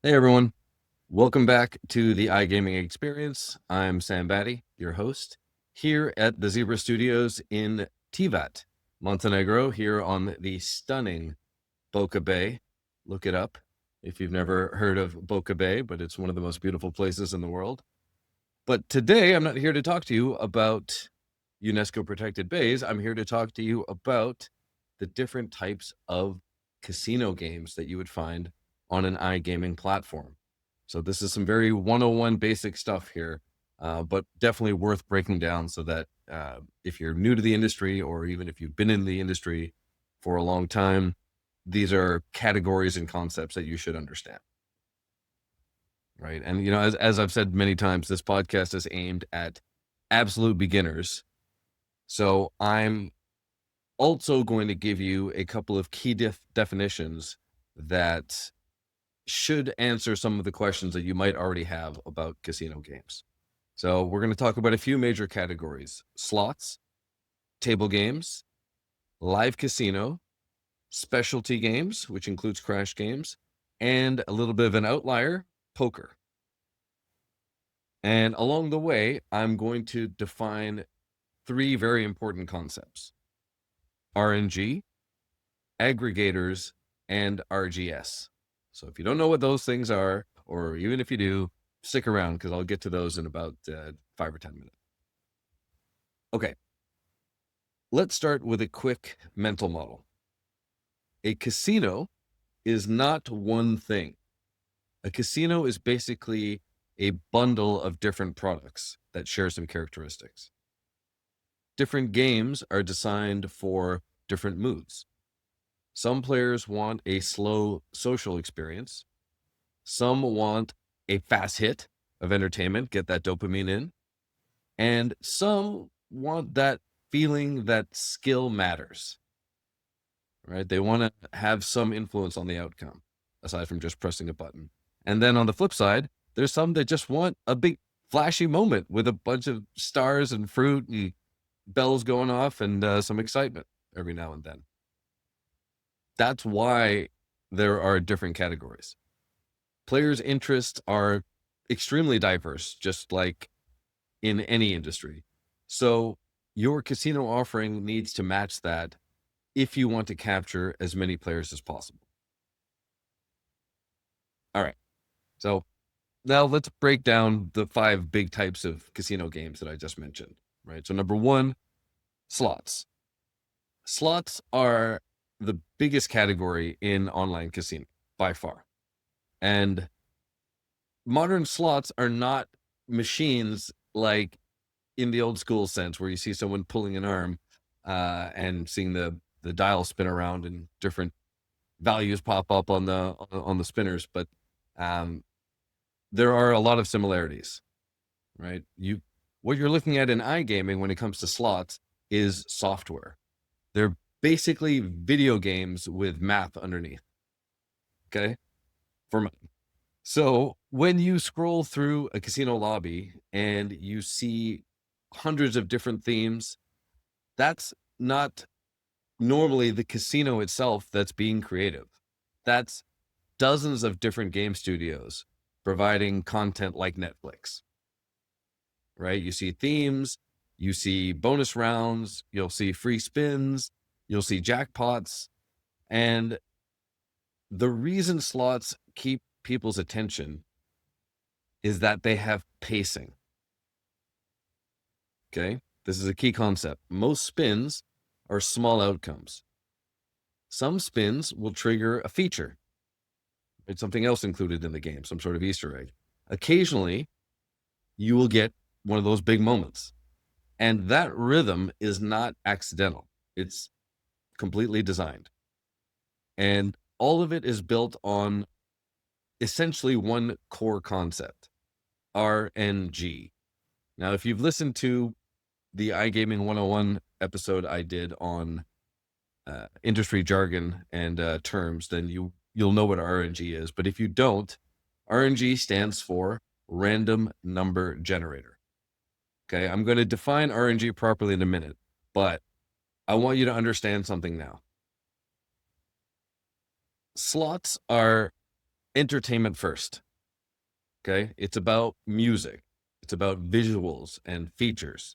Hey everyone, welcome back to the iGaming experience. I'm Sam Bhatti, your host, here at the Zebra Studios in Tivat, Montenegro, here on the stunning Boca Bay. Look it up if you've never heard of Boca Bay, but it's one of the most beautiful places in the world. But today I'm not here to talk to you about UNESCO protected bays. I'm here to talk to you about the different types of casino games that you would find on an iGaming platform. So this is some very 101 basic stuff here, but definitely worth breaking down so that if you're new to the industry, or even if you've been in the industry for a long time, these are categories and concepts that you should understand. Right. And, you know, as I've said many times, this podcast is aimed at absolute beginners. So I'm also going to give you a couple of key definitions that should answer some of the questions that you might already have about casino games. So we're going to talk about a few major categories: slots, table games, live casino, specialty games, which includes crash games, and a little bit of an outlier, poker. And along the way, I'm going to define three very important concepts: RNG, aggregators, and RGS. So if you don't know what those things are, or even if you do, stick around because I'll get to those in about 5 or 10 minutes. Okay, let's start with a quick mental model. A casino is not one thing. A casino is basically a bundle of different products that share some characteristics. Different games are designed for different moods. Some players want a slow social experience. Some want a fast hit of entertainment, get that dopamine in. And some want that feeling that skill matters, right? They want to have some influence on the outcome, aside from just pressing a button. And then on the flip side, there's some that just want a big flashy moment with a bunch of stars and fruit and bells going off and some excitement every now and then. That's why there are different categories. Players' interests are extremely diverse, just like in any industry. So your casino offering needs to match that if you want to capture as many players as possible. All right. So now let's break down the 5 big types of casino games that I just mentioned, right? So number 1, slots. Slots are the biggest category in online casino by far. And modern slots are not machines like in the old school sense where you see someone pulling an arm and seeing the dial spin around and different values pop up on the spinners. But there are a lot of similarities, right? What you're looking at in iGaming when it comes to slots is software. They're basically video games with math underneath. Okay. For money. So when you scroll through a casino lobby and you see hundreds of different themes, that's not normally the casino itself that's being creative. That's dozens of different game studios providing content like Netflix, right? You see themes, you see bonus rounds, you'll see free spins, you'll see jackpots. And the reason slots keep people's attention is that they have pacing. Okay, this is a key concept. Most spins are small outcomes. Some spins will trigger a feature. It's something else included in the game, some sort of Easter egg. Occasionally, you will get one of those big moments. And that rhythm is not accidental. It's completely designed. And all of it is built on essentially one core concept, RNG. Now, if you've listened to the iGaming 101 episode I did on industry jargon and terms, then you'll know what RNG is. But if you don't, RNG stands for random number generator. Okay, I'm going to define RNG properly in a minute, but I want you to understand something now. Slots are entertainment first. Okay. It's about music. It's about visuals and features.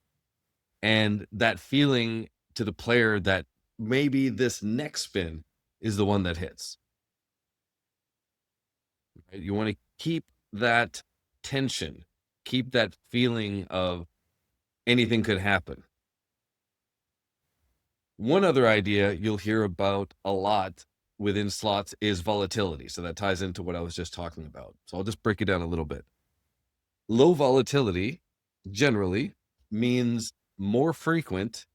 And that feeling to the player that maybe this next spin is the one that hits. Right? You want to keep that tension, keep that feeling of anything could happen. One other idea you'll hear about a lot within slots is volatility. So that ties into what I was just talking about. So I'll just break it down a little bit. Low volatility generally means more frequent,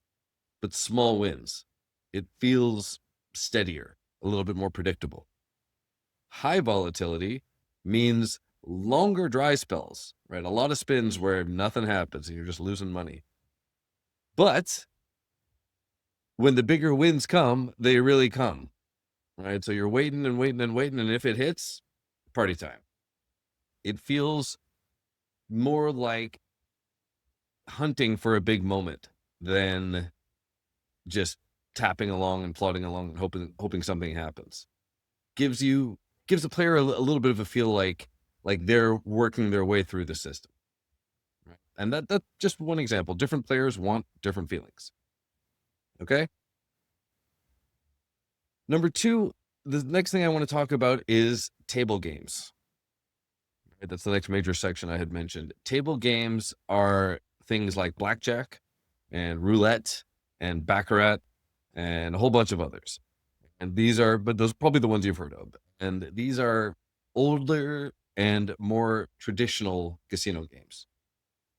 but small wins. It feels steadier, a little bit more predictable. High volatility means longer dry spells, right? A lot of spins where nothing happens and you're just losing money. But when the bigger wins come, they really come, right? So you're waiting and waiting and waiting, and if it hits, party time. It feels more like hunting for a big moment than just tapping along and plodding along and hoping something happens. Gives the player a little bit of a feel like they're working their way through the system. Right? And that's just one example. Different players want different feelings. Okay. Number two, the next thing I want to talk about is table games. Right? That's the next major section I had mentioned. Table games are things like blackjack and roulette and baccarat and a whole bunch of others. And those are probably the ones you've heard of. And these are older and more traditional casino games.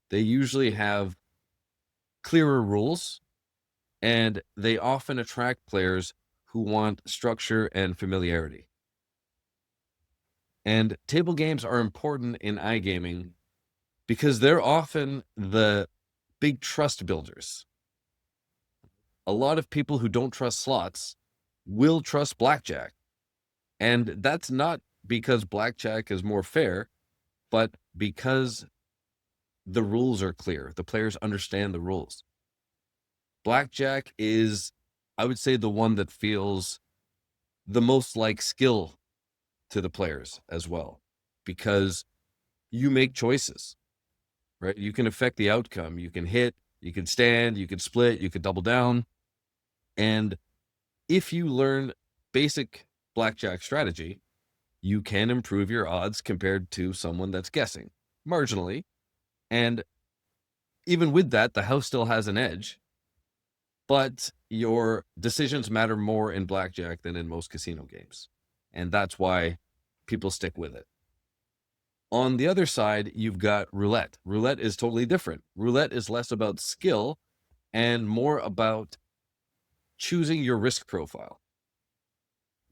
They usually have clearer rules, and they often attract players who want structure and familiarity. And table games are important in iGaming because they're often the big trust builders. A lot of people who don't trust slots will trust blackjack. And that's not because blackjack is more fair, but because the rules are clear. The players understand the rules. Blackjack is, I would say, the one that feels the most like skill to the players as well, because you make choices, right? You can affect the outcome. You can hit, you can stand, you can split, you can double down. And if you learn basic blackjack strategy, you can improve your odds compared to someone that's guessing marginally. And even with that, the house still has an edge, but your decisions matter more in blackjack than in most casino games. And that's why people stick with it. On the other side, you've got roulette. Roulette is totally different. Roulette is less about skill and more about choosing your risk profile.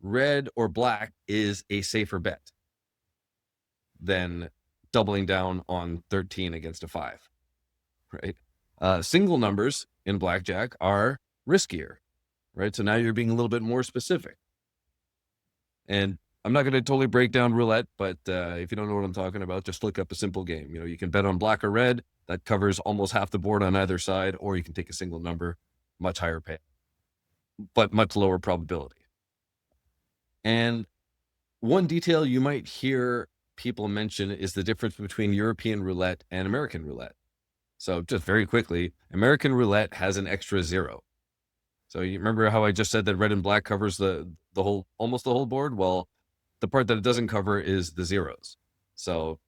Red or black is a safer bet than doubling down on 13 against a 5, right? Single numbers in blackjack are riskier, right? So now you're being a little bit more specific. And I'm not going to totally break down roulette, but if you don't know what I'm talking about, just look up a simple game. You can bet on black or red. That covers almost half the board on either side, or you can take a single number, much higher pay, but much lower probability. And one detail you might hear people mention is the difference between European roulette and American roulette. So just very quickly, American roulette has an extra 0. So you remember how I just said that red and black covers almost the whole board? Well, the part that it doesn't cover is the zeros. So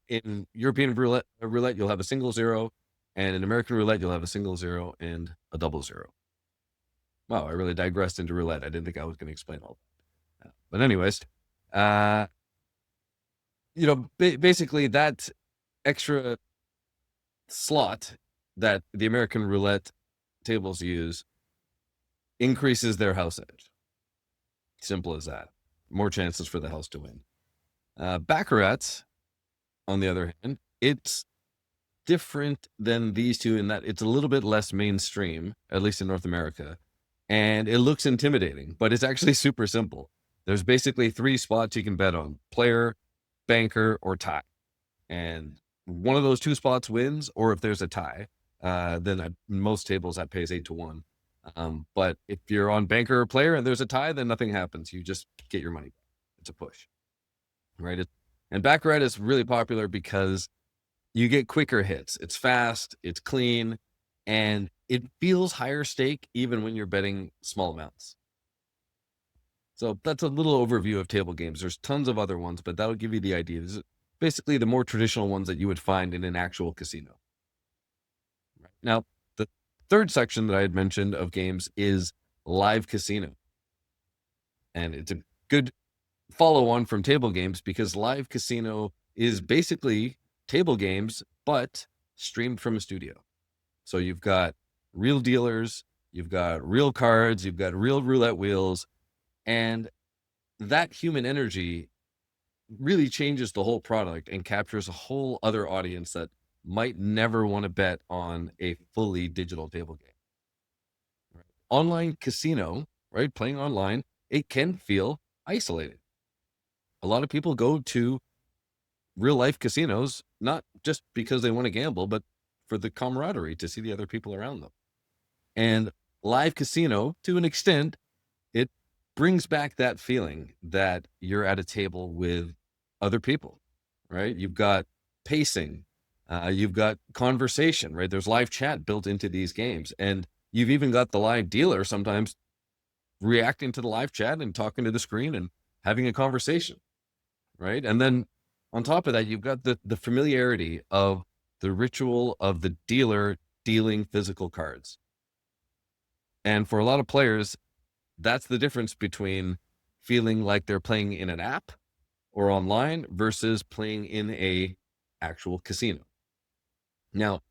in European roulette, you'll have a single 0, and in American roulette, you'll have a single 0 and a double 0. Wow, I really digressed into roulette. I didn't think I was going to explain all that. But anyways, basically that extra slot that the American roulette tables use increases their house edge. Simple as that. More chances for the house to win. Baccarat, on the other hand, it's different than these two in that it's a little bit less mainstream, at least in North America, and it looks intimidating, but it's actually super simple. There's basically 3 spots you can bet on: player, banker, or tie. And one of those 2 spots wins, or if there's a tie, then at most tables that pays 8-1. But if you're on banker or player and there's a tie, then nothing happens. You just get your money back. It's a push, right? And baccarat is really popular because you get quicker hits. It's fast, it's clean, and it feels higher stake even when you're betting small amounts. So that's a little overview of table games. There's tons of other ones, but that'll give you the idea. This is basically the more traditional ones that you would find in an actual casino. Right. Now, the third section that I had mentioned of games is live casino. And it's a good follow on from table games because live casino is basically table games, but streamed from a studio. So you've got real dealers, you've got real cards, you've got real roulette wheels, and that human energy really changes the whole product and captures a whole other audience that might never want to bet on a fully digital table game. Right? Online casino, right? Playing online, it can feel isolated. A lot of people go to real life casinos, not just because they want to gamble, but for the camaraderie to see the other people around them. And live casino, to an extent, it brings back that feeling that you're at a table with other people, right? You've got pacing, you've got conversation, right? There's live chat built into these games. And you've even got the live dealer sometimes reacting to the live chat and talking to the screen and having a conversation, right? And then on top of that, you've got the familiarity of the ritual of the dealer dealing physical cards. And for a lot of players, that's the difference between feeling like they're playing in an app or online versus playing in a actual casino. Now,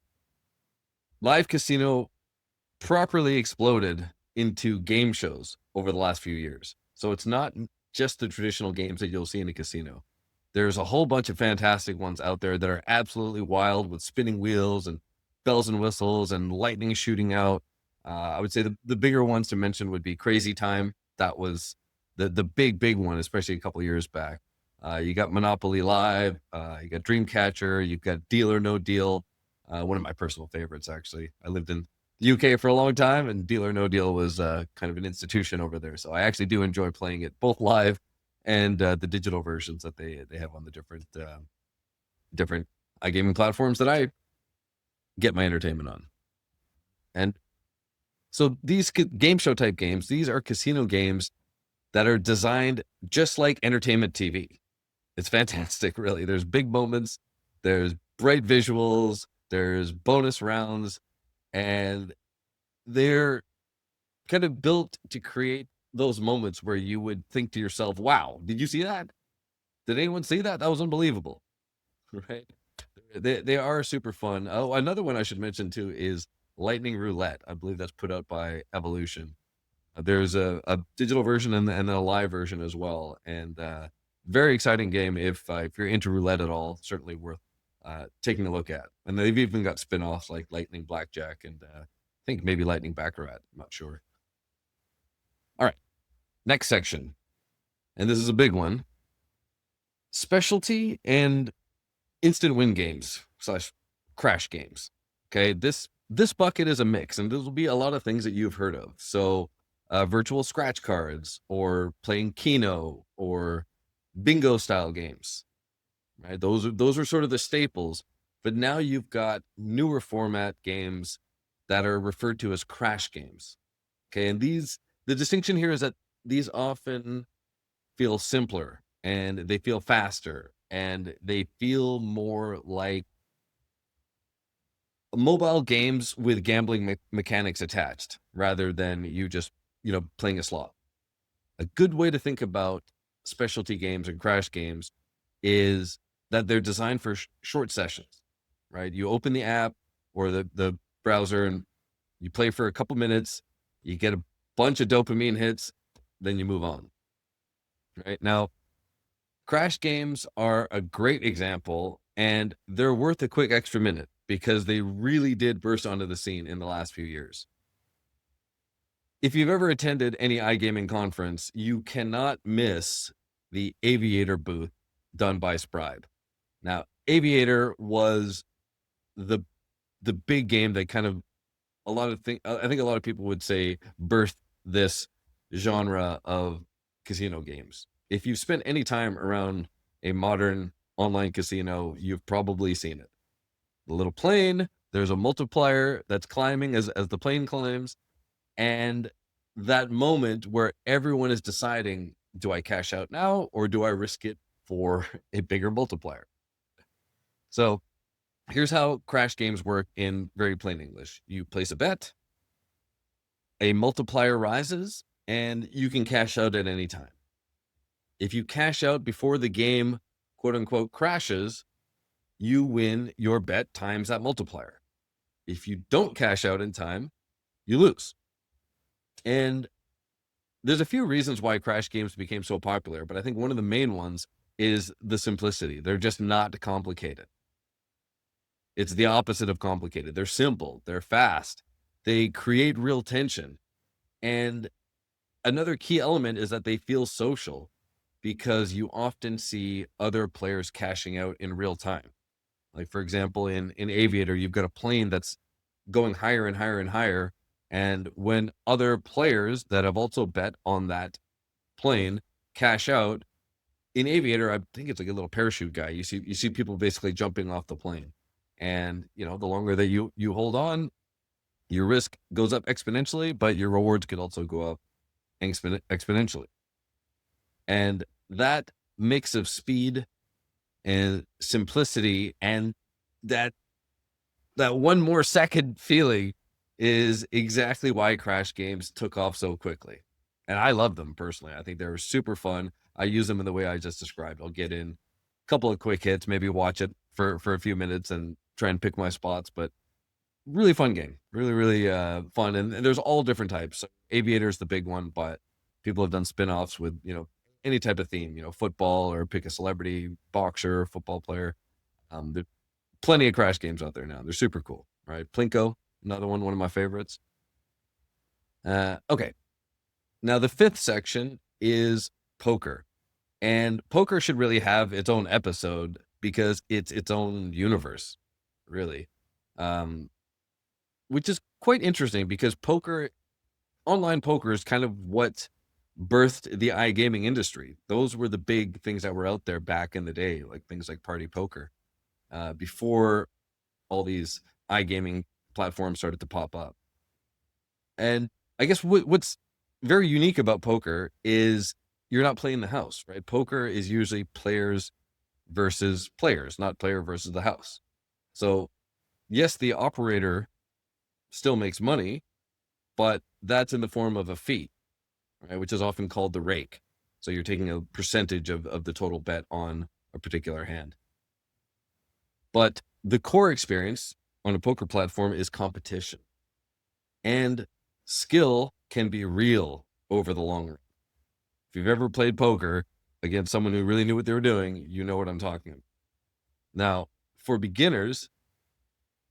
live casino properly exploded into game shows over the last few years. So it's not just the traditional games that you'll see in a casino. There's a whole bunch of fantastic ones out there that are absolutely wild with spinning wheels and bells and whistles and lightning shooting out. I would say the bigger ones to mention would be Crazy Time. That was the big one, especially a couple of years back. You got Monopoly Live, you got Dreamcatcher, you've got Deal or No Deal. One of my personal favorites, actually. I lived in the UK for a long time, and Deal or No Deal was kind of an institution over there. So I actually do enjoy playing it both live and the digital versions that they have on the different iGaming platforms that I get my entertainment on. And so these game show type games, these are casino games that are designed just like entertainment TV. It's fantastic, really. There's big moments, there's bright visuals, there's bonus rounds, and they're kind of built to create those moments where you would think to yourself, wow, did you see that? Did anyone see that? That was unbelievable, right? They are super fun. Oh, another one I should mention too is Lightning Roulette. I believe that's put out by Evolution. There's a digital version and a live version as well. And very exciting game if you're into roulette at all, certainly worth taking a look at. And they've even got spin-offs like Lightning Blackjack and I think maybe Lightning Baccarat. I'm not sure. All right, next section. And this is a big one. Specialty and instant win games / crash games. Okay, this bucket is a mix, and this will be a lot of things that you've heard of. So virtual scratch cards or playing Keno or bingo style games, right? Those are sort of the staples. But now you've got newer format games that are referred to as crash games. Okay, and the distinction here is that these often feel simpler and they feel faster and they feel more like mobile games with gambling mechanics attached rather than you just, playing a slot. A good way to think about specialty games and crash games is that they're designed for short sessions, right? You open the app or the browser and you play for a couple minutes, you get a bunch of dopamine hits, then you move on. Right now, crash games are a great example, and they're worth a quick extra minute because they really did burst onto the scene in the last few years. If you've ever attended any iGaming conference, you cannot miss the Aviator booth done by Scribe. Now, Aviator was the big game that kind of I think a lot of people would say birthed this genre of casino games. if you've spent any time around a modern online casino, you've probably seen it. The little plane, there's a multiplier that's climbing as the plane climbs, and that moment where everyone is deciding, do I cash out now or do I risk it for a bigger multiplier? So here's how crash games work in very plain English. You place a bet, a multiplier rises, and you can cash out at any time. If you cash out before the game, quote unquote, crashes, you win your bet times that multiplier. If you don't cash out in time, you lose. And there's a few reasons why crash games became so popular, but I think one of the main ones is the simplicity. They're just not complicated. It's the opposite of complicated. They're simple, they're fast, they create real tension. And another key element is that they feel social because you often see other players cashing out in real time. Like, for example, in Aviator, you've got a plane that's going higher and higher and higher. And when other players that have also bet on that plane cash out, in Aviator, I think it's like a little parachute guy. You see people basically jumping off the plane. And, you know, the longer that you hold on, your risk goes up exponentially, but your rewards could also go up exponentially. And that mix of speed and simplicity and that one more second feeling is exactly why crash games took off so quickly. And I love them personally. I think they're super fun. I use them in the way I just described. I'll get in a couple of quick hits, maybe watch it for a few minutes and try and pick my spots, but really fun game. Really fun. And there's all different types. Aviator is the big one, but people have done spin-offs with, you know, any type of theme, you know, football or pick a celebrity, boxer, football player. There's plenty of crash games out there now. They're super cool, right? Plinko, another one of my favorites. Okay. Now the fifth section is poker. And poker should really have its own episode because it's its own universe, really. Which is quite interesting because online poker is kind of what birthed the iGaming industry. Those were the big things that were out there back in the day, like things like party poker, before all these iGaming platforms started to pop up. And I guess what's very unique about poker is you're not playing the house, right? Poker is usually players versus players, not player versus the house. So yes, the operator still makes money, but that's in the form of a fee, right? Which is often called the rake. So you're taking a percentage of the total bet on a particular hand. But the core experience on a poker platform is competition. And skill can be real over the long run. If you've ever played poker against someone who really knew what they were doing, you know what I'm talking about. Now, for beginners,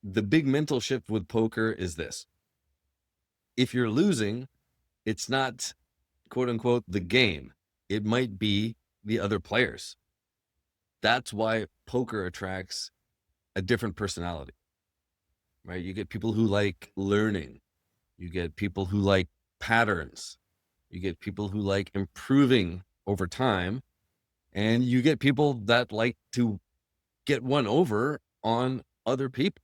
the big mental shift with poker is this. If you're losing, it's not, quote unquote, the game. It might be the other players. That's why poker attracts a different personality, right? You get people who like learning. You get people who like patterns. You get people who like improving over time. And you get people that like to get one over on other people,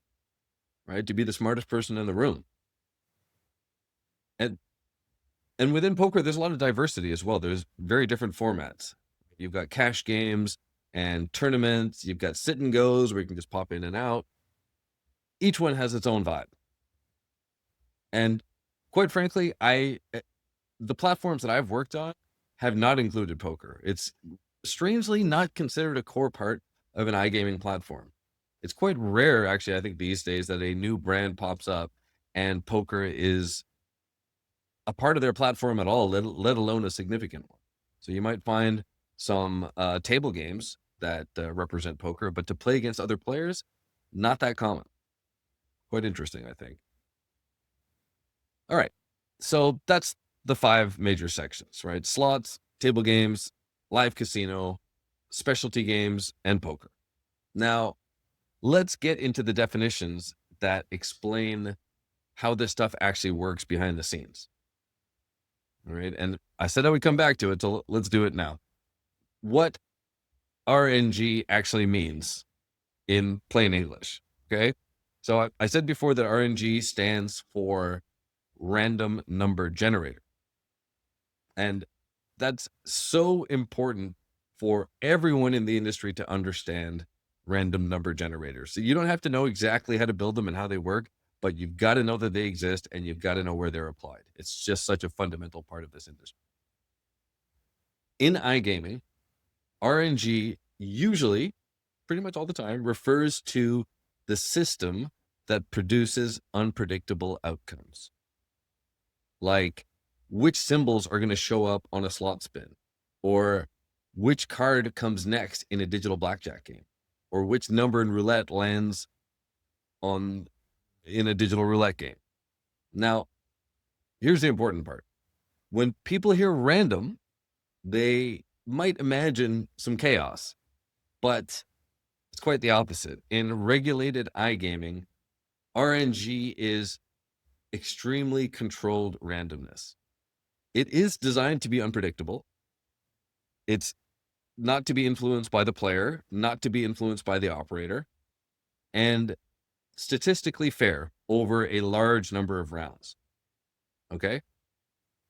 right? To be the smartest person in the room. And within poker, there's a lot of diversity as well. There's very different formats. You've got cash games and tournaments. You've got sit and goes where you can just pop in and out. Each one has its own vibe. And quite frankly, the platforms that I've worked on have not included poker. It's strangely not considered a core part of an iGaming platform. It's quite rare, actually, I think these days, that a new brand pops up and poker is a part of their platform at all, let alone a significant one. So you might find some table games that represent poker, but to play against other players, not that common. Quite interesting, I think. All right. So that's the 5 major sections, right? Slots, table games, live casino, specialty games, and poker. Now, let's get into the definitions that explain how this stuff actually works behind the scenes. All right. And I said I would come back to it, so let's do it now. what RNG actually means in plain English. Okay. So I said before that RNG stands for random number generator. And that's so important for everyone in the industry to understand random number generators. So you don't have to know exactly how to build them and how they work, but you've got to know that they exist and you've got to know where they're applied. It's just such a fundamental part of this industry. In iGaming, RNG usually, pretty much all the time, refers to the system that produces unpredictable outcomes. Like which symbols are going to show up on a slot spin, or which card comes next in a digital blackjack game, or which number in roulette lands in a digital roulette game. Now, here's the important part. When people hear random, they might imagine some chaos, but it's quite the opposite. In regulated iGaming, RNG is extremely controlled randomness. It is designed to be unpredictable. It's not to be influenced by the player, not to be influenced by the operator, and statistically fair over a large number of rounds. Okay?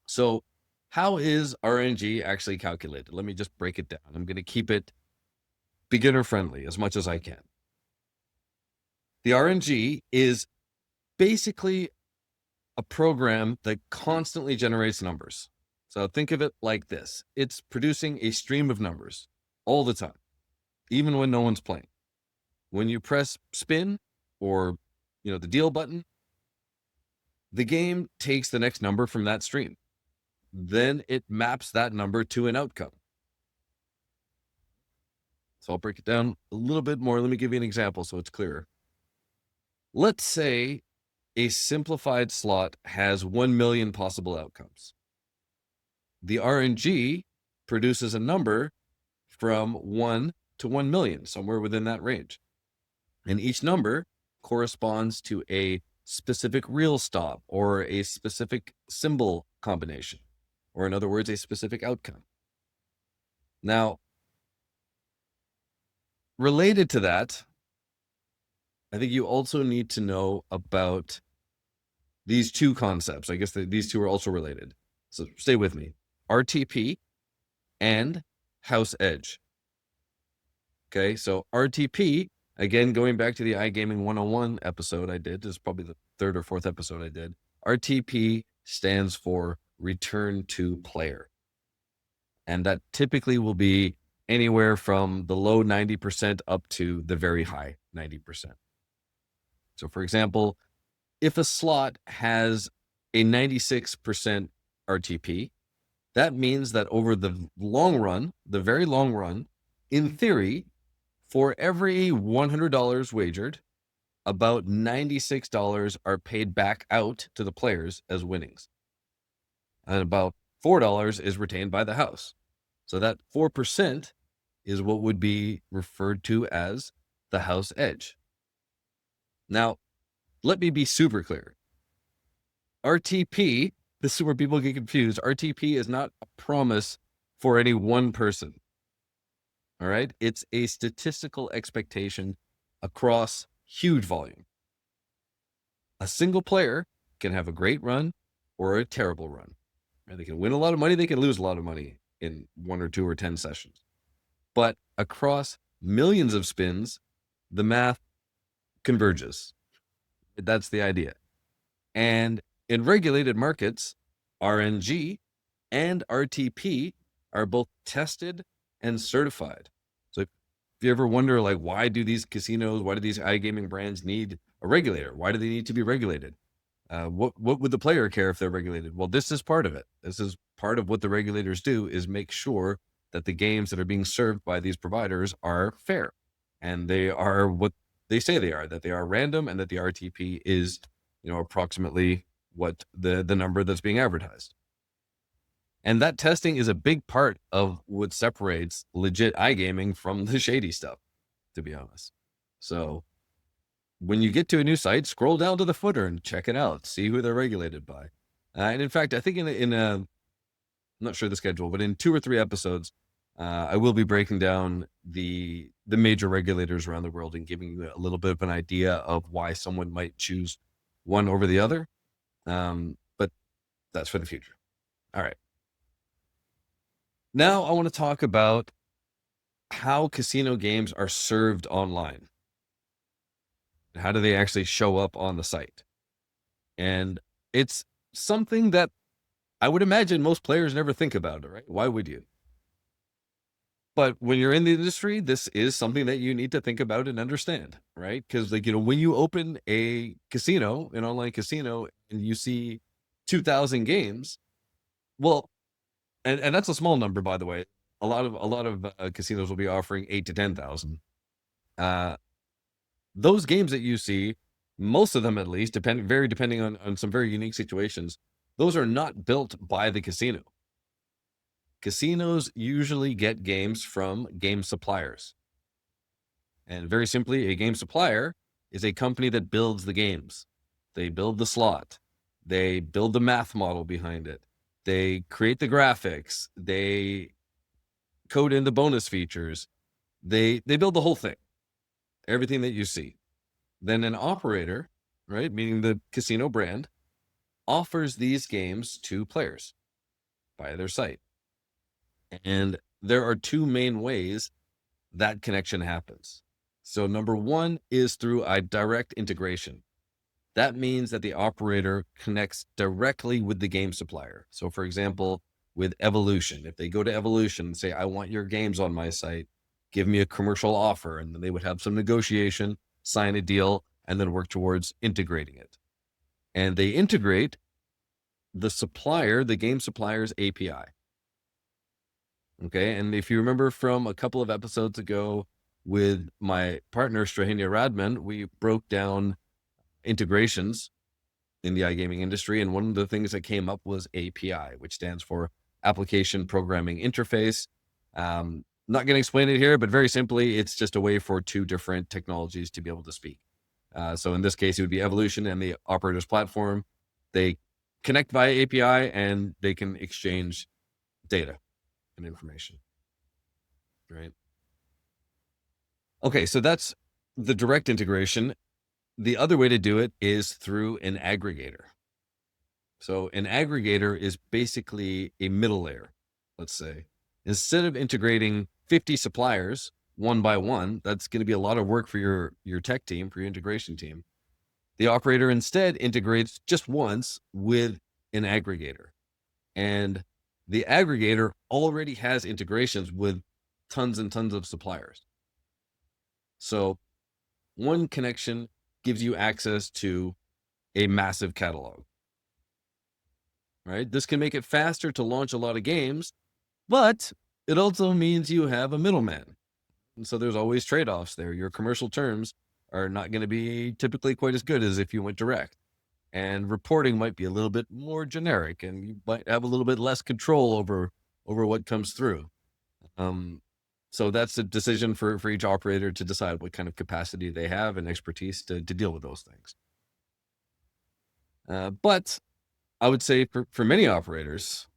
So how is RNG actually calculated? Let me just break it down. I'm going to keep it beginner friendly as much as I can. The RNG is basically a program that constantly generates numbers. So think of it like this. It's producing a stream of numbers all the time, even when no one's playing. When you press spin or, the deal button, the game takes the next number from that stream. Then it maps that number to an outcome. So I'll break it down a little bit more. Let me give you an example so it's clearer. Let's say a simplified slot has 1 million possible outcomes. The RNG produces a number from 1 to 1 million, somewhere within that range. And each number corresponds to a specific reel stop or a specific symbol combination, or in other words, a specific outcome. Now, related to that, I think you also need to know about these two concepts. I guess these two are also related. So stay with me. RTP and house edge. Okay, so RTP, again, going back to the iGaming 101 episode I did, this is probably the third or fourth episode I did. RTP stands for return to player. And that typically will be anywhere from the low 90% up to the very high 90%. So for example, if a slot has a 96% RTP, that means that over the long run, the very long run, in theory, for every $100 wagered, about $96 are paid back out to the players as winnings. And about $4 is retained by the house. So that 4% is what would be referred to as the house edge. Now, let me be super clear. RTP, this is where people get confused. RTP is not a promise for any one person. All right? It's a statistical expectation across huge volume. A single player can have a great run or a terrible run. They can win a lot of money, they can lose a lot of money in 1 or 2 or 10 sessions. But across millions of spins, the math converges. That's the idea. And in regulated markets, RNG and RTP are both tested and certified. So if you ever wonder, why do these casinos, why do these iGaming brands need a regulator? Why do they need to be regulated? What would the player care if they're regulated? Well, this is part of it. This is part of what the regulators do, is make sure that the games that are being served by these providers are fair. And they are what they say they are, that they are random, and that the RTP is, approximately what the number that's being advertised. And that testing is a big part of what separates legit iGaming from the shady stuff, to be honest. So when you get to a new site, scroll down to the footer and check it out. See who they're regulated by. And in fact, I think in I'm not sure the schedule, but in 2 or 3 episodes, I will be breaking down the major regulators around the world and giving you a little bit of an idea of why someone might choose one over the other. But that's for the future. All right. Now I want to talk about how casino games are served online. How do they actually show up on the site? And it's something that I would imagine most players never think about it, right? Why would you? But when you're in the industry, this is something that you need to think about and understand, right? Because, like, when you open a casino, an online casino, and you see 2,000 games, well, and that's a small number, by the way. A lot of casinos will be offering 8 to 10,000. Those games that you see, most of them at least, depending on some very unique situations, those are not built by the casino. Casinos usually get games from game suppliers. And very simply, a game supplier is a company that builds the games. They build the slot. They build the math model behind it. They create the graphics. They code in the bonus features. They build the whole thing, everything that you see. Then an operator, right, meaning the casino brand, offers these games to players via their site. And there are two main ways that connection happens. So number one is through a direct integration. That means that the operator connects directly with the game supplier. So for example, with Evolution, if they go to Evolution and say, I want your games on my site, give me a commercial offer, and then they would have some negotiation, sign a deal, and then work towards integrating it. And they integrate the supplier, the game supplier's API. Okay. And if you remember from a couple of episodes ago with my partner, Strahenia Radman, we broke down integrations in the iGaming industry. And one of the things that came up was API, which stands for Application Programming Interface. Not going to explain it here, but very simply, it's just a way for two different technologies to be able to speak. So in this case, it would be Evolution and the operator's platform. They connect via API and they can exchange data and information, right? Okay, so that's the direct integration. The other way to do it is through an aggregator. So an aggregator is basically a middle layer, let's say. Instead of integrating 50 suppliers one by one, that's going to be a lot of work for your tech team, for your integration team. The operator instead integrates just once with an aggregator. And the aggregator already has integrations with tons and tons of suppliers. So one connection gives you access to a massive catalog, right? This can make it faster to launch a lot of games, but it also means you have a middleman. And so there's always trade-offs there. Your commercial terms are not going to be typically quite as good as if you went direct. And reporting might be a little bit more generic, and you might have a little bit less control over what comes through. So that's a decision for each operator to decide what kind of capacity they have and expertise to deal with those things. But I would say for many operators,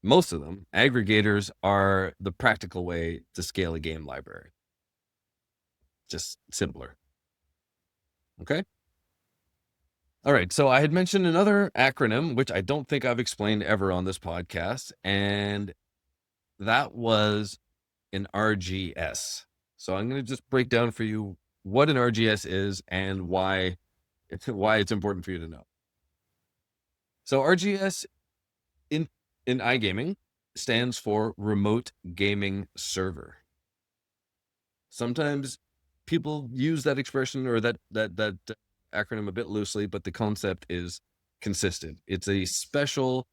most of them, aggregators are the practical way to scale a game library. Just simpler. Okay. All right. So I had mentioned another acronym, which I don't think I've explained ever on this podcast, and that was an RGS. So I'm going to just break down for you what an RGS is and why it's important for you to know. So RGS in iGaming stands for Remote Gaming Server. Sometimes people use that expression or that acronym a bit loosely, but the concept is consistent. It's a special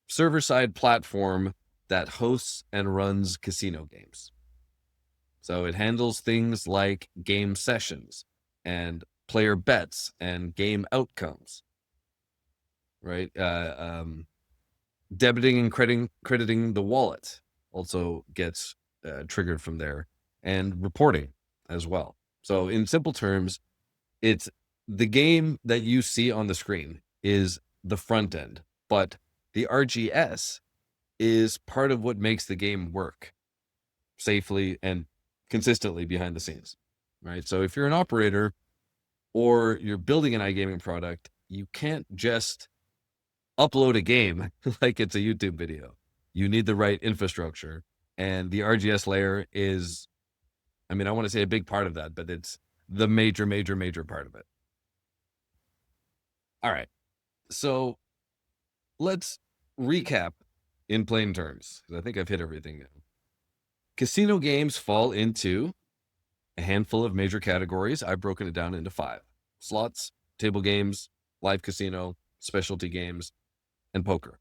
server-side platform that hosts and runs casino games. So it handles things like game sessions and player bets and game outcomes, right? Debiting and crediting the wallet also gets triggered from there, and reporting as well. So in simple terms, it's the game that you see on the screen is the front end, but the RGS is part of what makes the game work. safely and consistently behind the scenes, right? So if you're an operator or you're building an iGaming product, you can't just upload a game like it's a YouTube video. You need the right infrastructure. And the RGS layer is, I mean, I want to say a big part of that, but it's the major part of it. All right. So let's recap in plain terms, because I think I've hit everything now. Casino games fall into a handful of major categories. I've broken it down into 5: slots, table games, live casino, specialty games, and poker.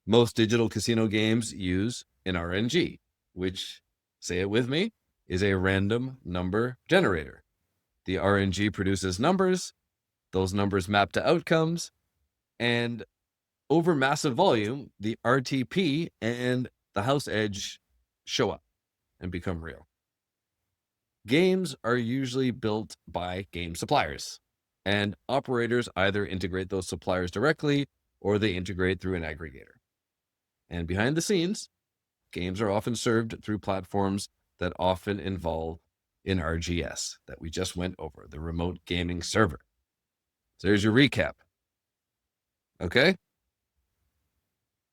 Most digital casino games use an RNG, which, say it with me, is a random number generator. The RNG produces numbers, those numbers map to outcomes, and over massive volume, the RTP and the house edge show up and become real. Games are usually built by game suppliers, and operators either integrate those suppliers directly or they integrate through an aggregator. And behind the scenes, games are often served through platforms that often involve an RGS that we just went over, the remote gaming server. So there's your recap. Okay?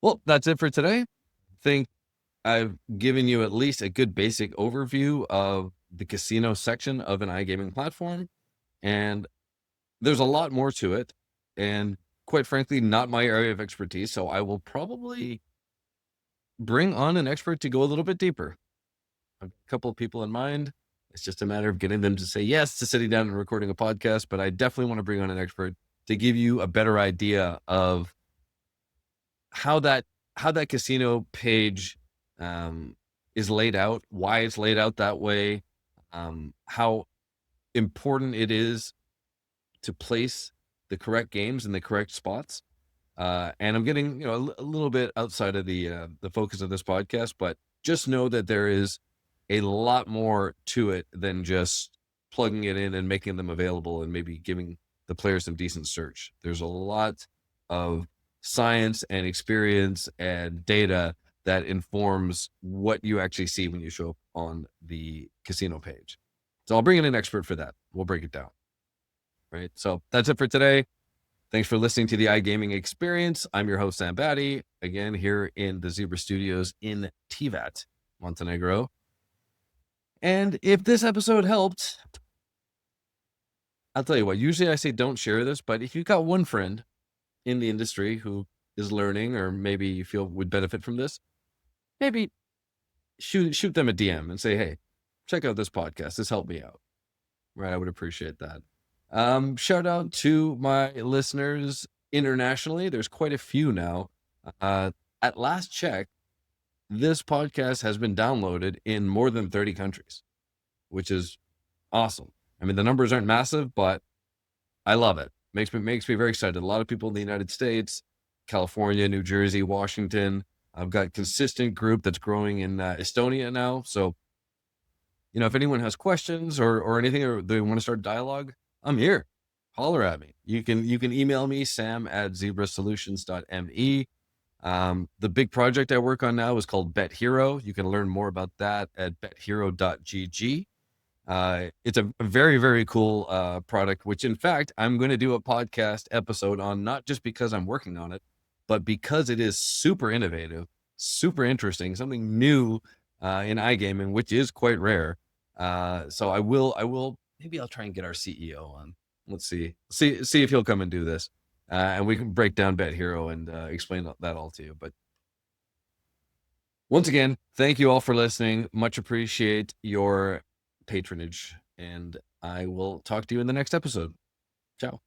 Well, that's it for today. I think I've given you at least a good basic overview of the casino section of an iGaming platform. And there's a lot more to it. And quite frankly, not my area of expertise. So I will probably bring on an expert to go a little bit deeper. A couple of people in mind. It's just a matter of getting them to say yes to sitting down and recording a podcast. But I definitely want to bring on an expert to give you a better idea of how that casino page is laid out, why it's laid out that way, how important it is to place the correct games in the correct spots. And I'm getting, a little bit outside of the focus of this podcast, but just know that there is a lot more to it than just plugging it in and making them available and maybe giving the players some decent search. There's a lot of science and experience and data that informs what you actually see when you show up on the casino page. So I'll bring in an expert for that. We'll break it down. Right. So that's it for today. Thanks for listening to the iGaming Experience. I'm your host, Sam Bhatti, again, here in the Zebra Studios in Tivat, Montenegro. And if this episode helped, I'll tell you what, usually I say don't share this, but if you've got one friend in the industry who is learning or maybe you feel would benefit from this, maybe shoot them a DM and say, hey, check out this podcast. This helped me out. Right. I would appreciate that. Shout out to my listeners internationally. There's quite a few now. At last check, this podcast has been downloaded in more than 30 countries, which is awesome. I mean, the numbers aren't massive, but I love it. Makes me very excited. A lot of people in the United States, California, New Jersey, Washington. I've got a consistent group that's growing in Estonia now. So, if anyone has questions or anything, or they want to start dialogue, I'm here. Holler at me. You can email me, sam@zebrasolutions.me. The big project I work on now is called Bet Hero. You can learn more about that at bethero.gg. It's a very, very cool product, which in fact, I'm going to do a podcast episode on, not just because I'm working on it, but because it is super innovative, super interesting, something new in iGaming, which is quite rare. So I will, maybe I'll try and get our CEO on. Let's see if he'll come and do this. And we can break down Bet Hero and explain that all to you. But once again, thank you all for listening. Much appreciate your patronage, and I will talk to you in the next episode. Ciao.